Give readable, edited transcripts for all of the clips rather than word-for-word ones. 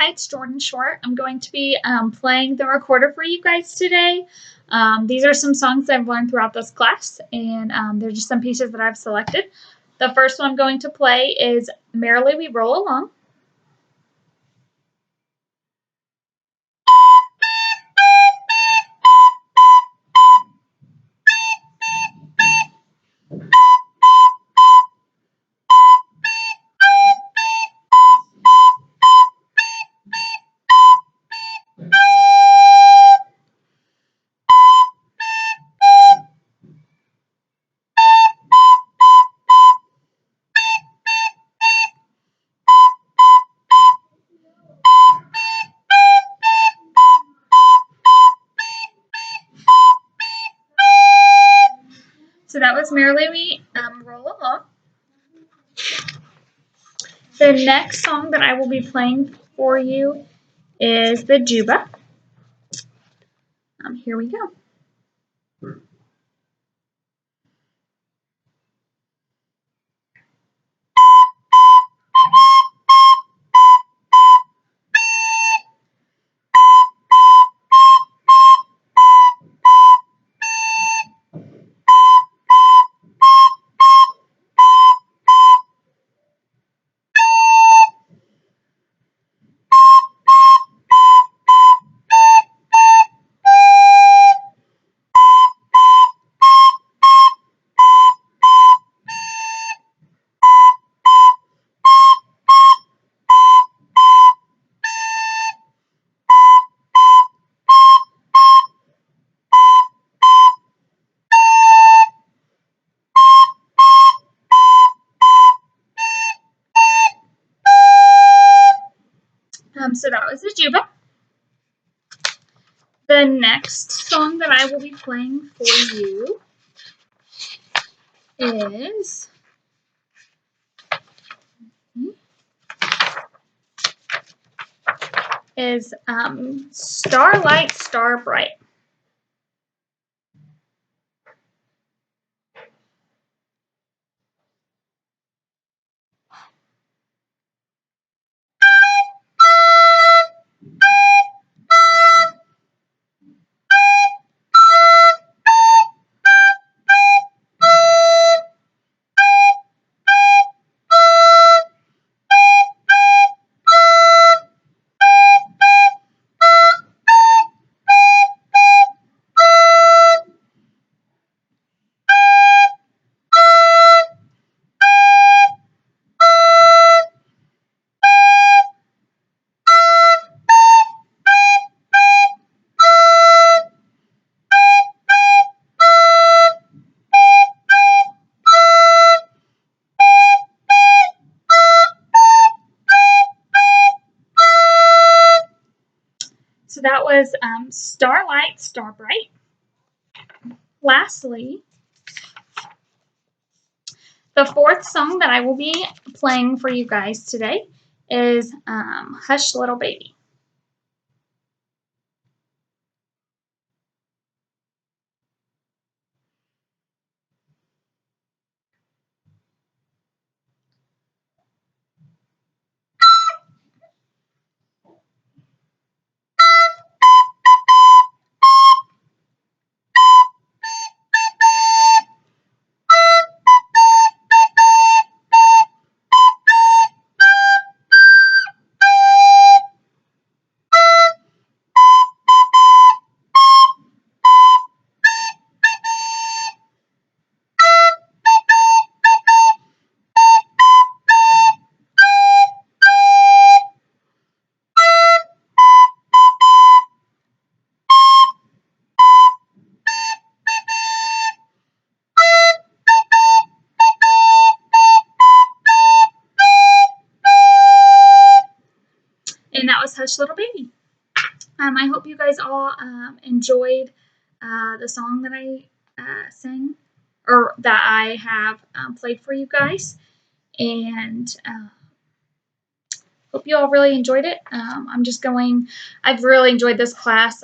Hi, it's Jordan Short. I'm going to be playing the recorder for you guys today. These are some songs that I've learned throughout this class, and they're just some pieces that I've selected. The first one I'm going to play is Merrily We Roll Along. So that was Merrily We Roll Along. The next song that I will be playing for you is the Juba. Here we go. So that was the Juba. The next song that I will be playing for you is Starlight, Star Bright. So that was Starlight, Star Bright. Lastly, the fourth song that I will be playing for you guys today is Hush Little Baby. And that was Hush Little Baby. I hope you guys all enjoyed the song that I sang, or that I have played for you guys. And hope you all really enjoyed it. I've really enjoyed this class.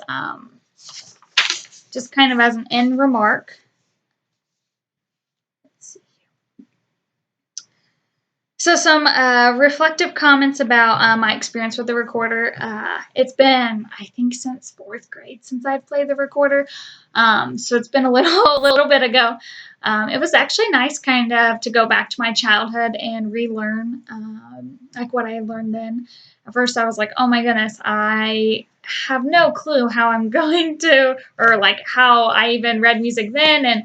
Just kind of as an end remark. Let's see. So some reflective comments about my experience with the recorder. It's been, I think, since fourth grade since I've played the recorder. So it's been a little bit ago. It was actually nice kind of to go back to my childhood and relearn like what I had learned then. At first I was like, oh my goodness, I have no clue how I'm going to, or like how I even read music then. And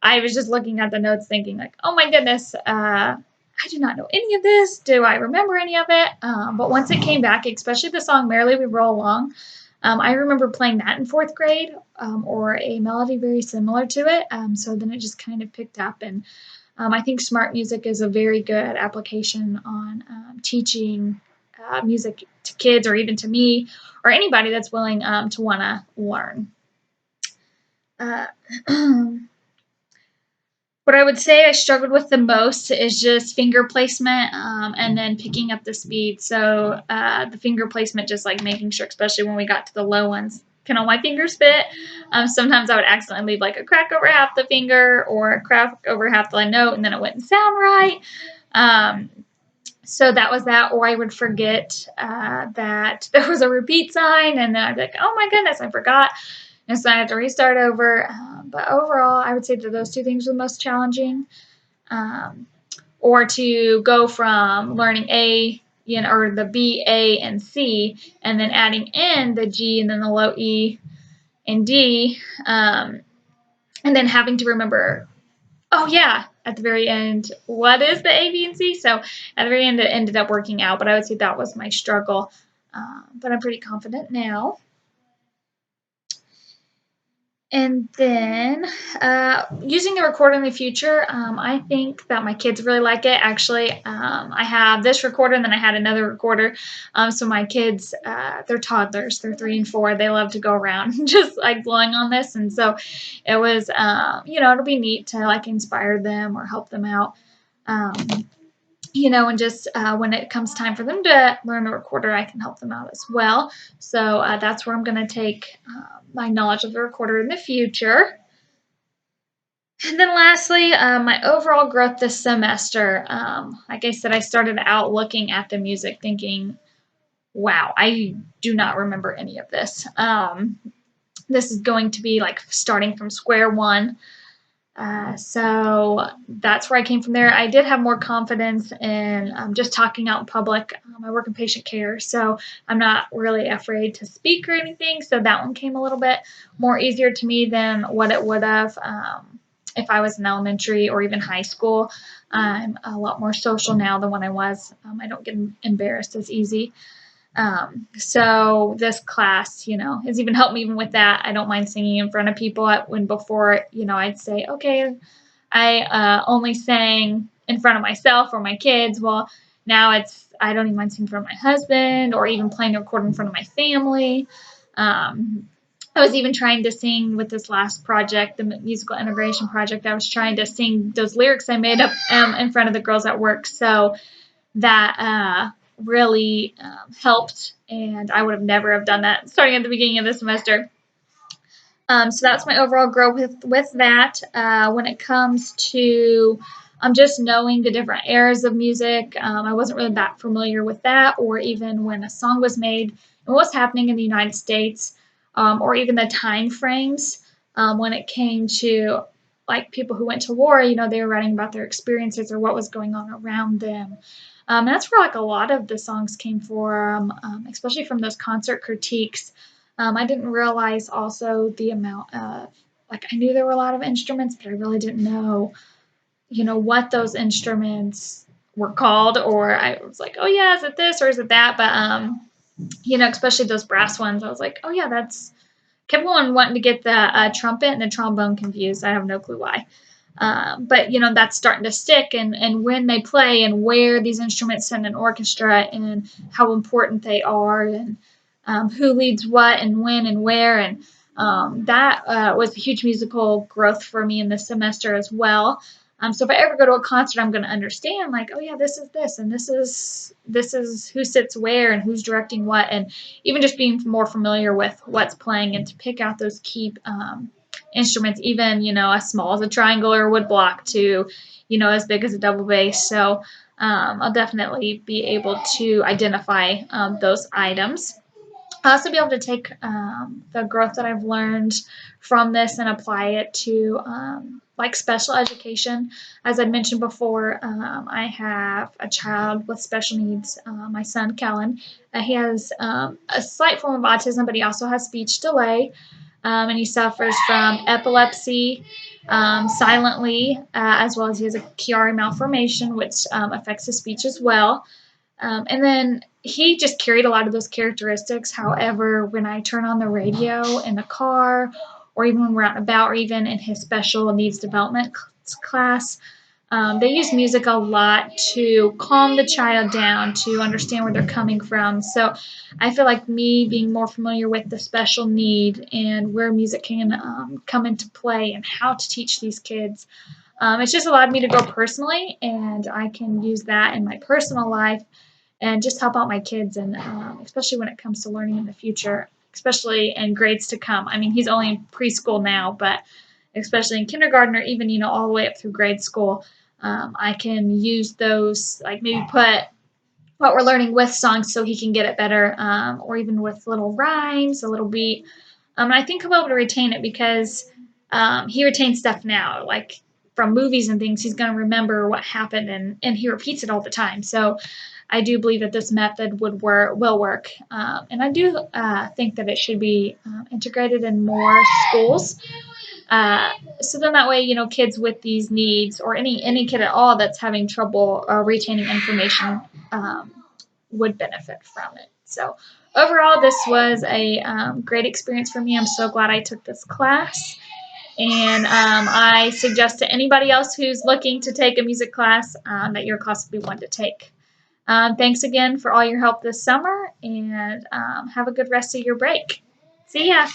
I was just looking at the notes thinking like, oh my goodness, I do not know any of this. Do I remember any of it? But once it came back, especially the song Merrily We Roll Along, I remember playing that in fourth grade, or a melody very similar to it. So then it just kind of picked up. And I think smart music is a very good application on teaching music to kids, or even to me, or anybody that's willing to want to learn. Uh, What I would say I struggled with the most is just finger placement, and then picking up the speed. So the finger placement, just like making sure, especially when we got to the low ones, can all my fingers fit? Sometimes I would accidentally leave like a crack over half the finger or a crack over half the note, and then it wouldn't sound right. So that was that, or I would forget that there was a repeat sign, and then I'd be like, oh my goodness, I forgot. And so I had to restart over. But overall, I would say that those two things were the most challenging. Um, or to go from learning A, or the B, A, and C, and then adding in the G and then the low E and D, and then having to remember, oh yeah, at the very end, what is the A, B, and C? So at the very end, it ended up working out, but I would say that was my struggle. But I'm pretty confident now. And then using the recorder in the future, I think that my kids really like it. Actually, I have this recorder, and then I had another recorder. So my kids, they're toddlers, they're 3 and 4. They love to go around just like blowing on this, and so it was, it'll be neat to like inspire them or help them out. And just when it comes time for them to learn the recorder, I can help them out as well. So that's where I'm going to take my knowledge of the recorder in the future. And then lastly, my overall growth this semester. Like I said, I started out looking at the music thinking, wow, I do not remember any of this. This is going to be like starting from square one. So that's where I came from there. I did have more confidence in just talking out in public. I work in patient care, so I'm not really afraid to speak or anything. So that one came a little bit more easier to me than what it would have if I was in elementary or even high school. I'm a lot more social now than when I was. I don't get embarrassed as easy. So this class, has even helped me even with that. I don't mind singing in front of people. When before, I'd say, okay, I only sang in front of myself or my kids. Well, now I don't even mind singing in front of my husband or even playing a recorder in front of my family. I was even trying to sing with this last project, the musical integration project. I was trying to sing those lyrics I made up in front of the girls at work. So that really helped, and I would have never have done that starting at the beginning of the semester. So that's my overall growth with that. When it comes to just knowing the different eras of music, I wasn't really that familiar with that, or even when a song was made and what was happening in the United States, or even the time frames when it came to like people who went to war. They were writing about their experiences or what was going on around them. And that's where like a lot of the songs came from, especially from those concert critiques. I didn't realize also the amount of, like, I knew there were a lot of instruments, but I really didn't know, what those instruments were called, or I was like, oh yeah, is it this or is it that? But, especially those brass ones, I was like, oh yeah, kept on wanting to get the trumpet and the trombone confused. I have no clue why. But that's starting to stick, and when they play and where these instruments sit in an orchestra and how important they are, and who leads what and when and where, and that was a huge musical growth for me in this semester as well. So if I ever go to a concert, I'm going to understand like, oh yeah, this is this, and this is who sits where and who's directing what, and even just being more familiar with what's playing and to pick out those key instruments, even as small as a triangle or a wood block to as big as a double bass. So I'll definitely be able to identify those items. I'll also be able to take the growth that I've learned from this and apply it to like special education. As I mentioned before, I have a child with special needs, my son Kellen. He has a slight form of autism, but he also has speech delay, and he suffers from epilepsy silently, as well as he has a Chiari malformation, which affects his speech as well. And then he just carried a lot of those characteristics. However, when I turn on the radio in the car, or even when we're out and about, or even in his special needs development class, they use music a lot to calm the child down, to understand where they're coming from. So I feel like me being more familiar with the special need and where music can come into play and how to teach these kids, it's just allowed me to grow personally, and I can use that in my personal life and just help out my kids, and especially when it comes to learning in the future, especially in grades to come. I mean, he's only in preschool now, but especially in kindergarten, or even all the way up through grade school, I can use those, like maybe put what we're learning with songs so he can get it better, or even with little rhymes, a little beat. I think he'll be able to retain it because he retains stuff now, like from movies and things. He's going to remember what happened, and he repeats it all the time. So I do believe that this method will work, and I do think that it should be integrated in more schools. Uh, so then that way, kids with these needs, or any kid at all that's having trouble retaining information, would benefit from it. So overall, this was a great experience for me. I'm so glad I took this class. And I suggest to anybody else who's looking to take a music class that your class would be one to take. Thanks again for all your help this summer, and have a good rest of your break. See ya.